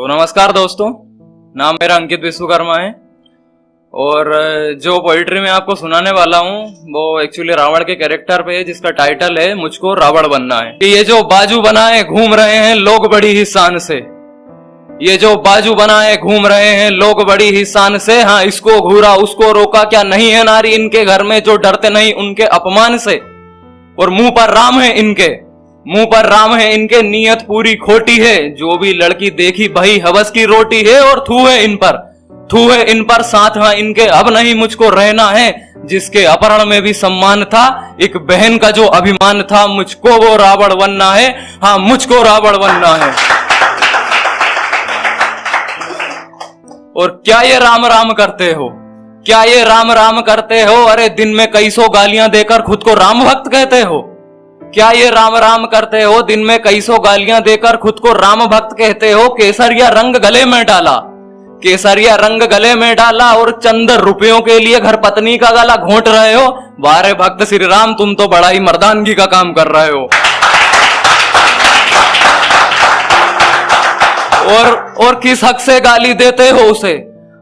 तो नमस्कार दोस्तों, नाम मेरा अंकित विश्वकर्मा है और जो पोइट्री मैं आपको सुनाने वाला हूँ वो एक्चुअली रावण के कैरेक्टर पे है, जिसका टाइटल है मुझको रावण बनना है। ये जो बाजू बनाए घूम रहे हैं लोग बड़ी ही शान से, ये जो बाजू बनाए घूम रहे हैं लोग बड़ी ही शान से, हाँ इसको घूरा उसको रोका, क्या नहीं है नारी इनके घर में जो डरते नहीं उनके अपमान से। और मुंह पर राम है इनके, मुंह पर राम है इनके, नीयत पूरी खोटी है, जो भी लड़की देखी भाई हवस की रोटी है। और थू है इन पर, थू है इन पर साथ हाँ इनके, अब नहीं मुझको रहना है जिसके अपहरण में भी सम्मान था, एक बहन का जो अभिमान था, मुझको वो रावण बनना है, हाँ मुझको रावण बनना है। और क्या ये राम राम करते हो, क्या ये राम राम करते हो, अरे दिन में कई सौ गालियां देकर खुद को राम भक्त कहते हो। क्या ये राम राम करते हो, दिन में कई सौ गालियां देकर खुद को राम भक्त कहते हो। केसरिया रंग गले में डाला, केसरिया रंग गले में डाला, और चंद रुपयों के लिए घर पत्नी का गला घोंट रहे हो। वारे भक्त श्री राम, तुम तो बड़ा ही मर्दानगी का काम कर रहे हो। और किस हक से गाली देते हो उसे,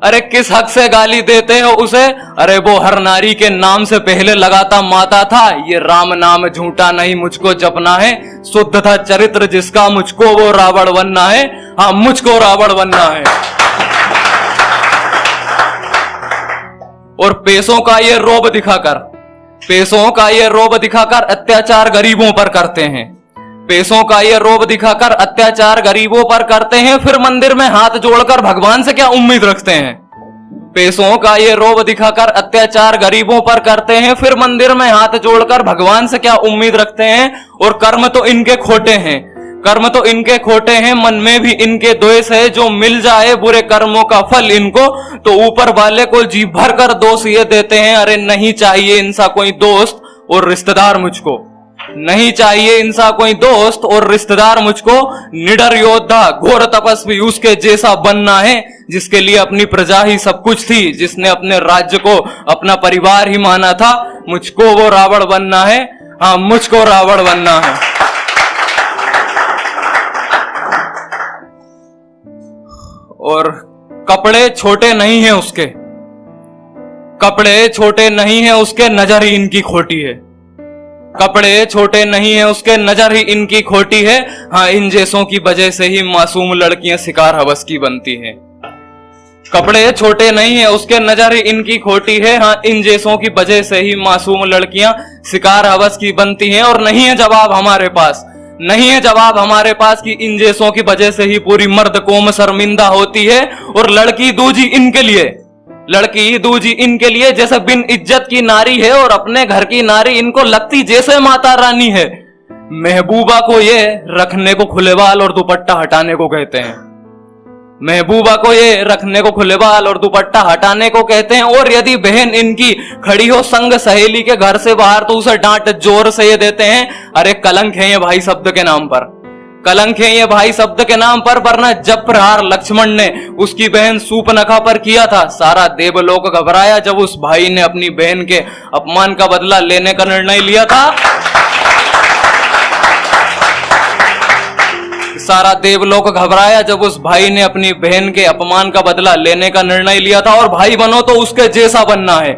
अरे किस हक से गाली देते हो उसे, अरे वो हर नारी के नाम से पहले लगाता माता था। ये राम नाम झूठा नहीं मुझको जपना है, शुद्ध था चरित्र जिसका, मुझको वो रावण बनना है, हाँ मुझको रावण बनना है। और पैसों का ये रोब दिखाकर, पैसों का ये रोब दिखाकर अत्याचार गरीबों पर करते हैं, पैसों का ये रोब दिखाकर अत्याचार गरीबों पर करते हैं, फिर मंदिर में हाथ जोड़कर भगवान से क्या उम्मीद रखते हैं। पैसों का ये रोब दिखाकर अत्याचार गरीबों पर करते हैं, फिर मंदिर में हाथ जोड़कर भगवान से क्या उम्मीद रखते हैं। और कर्म तो इनके खोटे हैं, कर्म तो इनके खोटे हैं, मन में भी इनके द्वेष है, जो मिल जाए बुरे कर्मों का फल इनको, तो ऊपर वाले को जी भर कर दोष ये देते हैं। अरे नहीं चाहिए इनसा कोई दोस्त और रिश्तेदार मुझको, नहीं चाहिए इनसा कोई दोस्त और रिश्तेदार मुझको। निडर योद्धा घोर तपस्वी उसके जैसा बनना है, जिसके लिए अपनी प्रजा ही सब कुछ थी, जिसने अपने राज्य को अपना परिवार ही माना था। मुझको वो रावण बनना है, हाँ मुझको रावण बनना है। और कपड़े छोटे नहीं है उसके, कपड़े छोटे नहीं है उसके, नजर ही इनकी खोटी है। कपड़े छोटे नहीं है उसके, नजर ही इनकी खोटी है, हाँ इन जैसों की वजह से ही मासूम लड़कियां शिकार हवस की बनती हैं। कपड़े छोटे नहीं है उसके, नजर ही इनकी खोटी है, हाँ इन जैसों की वजह से ही मासूम लड़कियां शिकार हवस की बनती हैं। और नहीं है जवाब हमारे पास, नहीं है जवाब हमारे पास कि इन जैसों की वजह से ही पूरी मर्द कौम शर्मिंदा होती है। और लड़की दूजी इनके लिए, लड़की दूजी इनके लिए जैसे बिन इज्जत की नारी है, और अपने घर की नारी इनको लगती जैसे माता रानी है। महबूबा को ये रखने को खुले बाल और दुपट्टा हटाने को कहते हैं, महबूबा को ये रखने को खुले बाल और दुपट्टा हटाने को कहते हैं। और यदि बहन इनकी खड़ी हो संग सहेली के घर से बाहर, तो उसे डांट जोर से ये देते हैं, अरे कलंक है ये भाई शब्द के नाम पर, कलंक है ये भाई शब्द के नाम पर। वरना जब प्रहार लक्ष्मण ने उसकी बहन सूर्पनखा पर किया था, सारा देवलोक घबराया जब उस भाई ने अपनी बहन के अपमान का बदला लेने का निर्णय लिया था। सारा देवलोक घबराया जब उस भाई ने अपनी बहन के अपमान का बदला लेने का निर्णय लिया था। और भाई बनो तो उसके जैसा बनना है,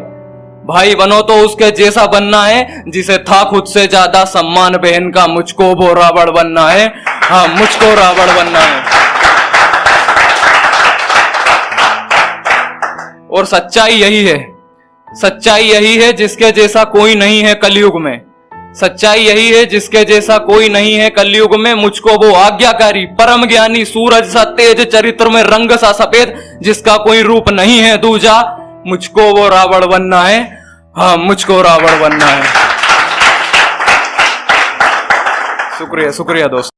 भाई बनो तो उसके जैसा बनना है, जिसे था खुद से ज्यादा सम्मान बहन का, मुझको वो रावण बनना है, हाँ मुझको रावण बनना है। और सच्चाई यही है, सच्चाई यही है जिसके जैसा कोई नहीं है कलयुग में, सच्चाई यही है जिसके जैसा कोई नहीं है कलयुग में। मुझको वो आज्ञाकारी परम ज्ञानी सूरज सा तेज, चरित्र में रंग सा सफेद, जिसका कोई रूप नहीं है दूजा, मुझको वो रावण बनना है, हाँ मुझको रावण बनना है। शुक्रिया, शुक्रिया दोस्त।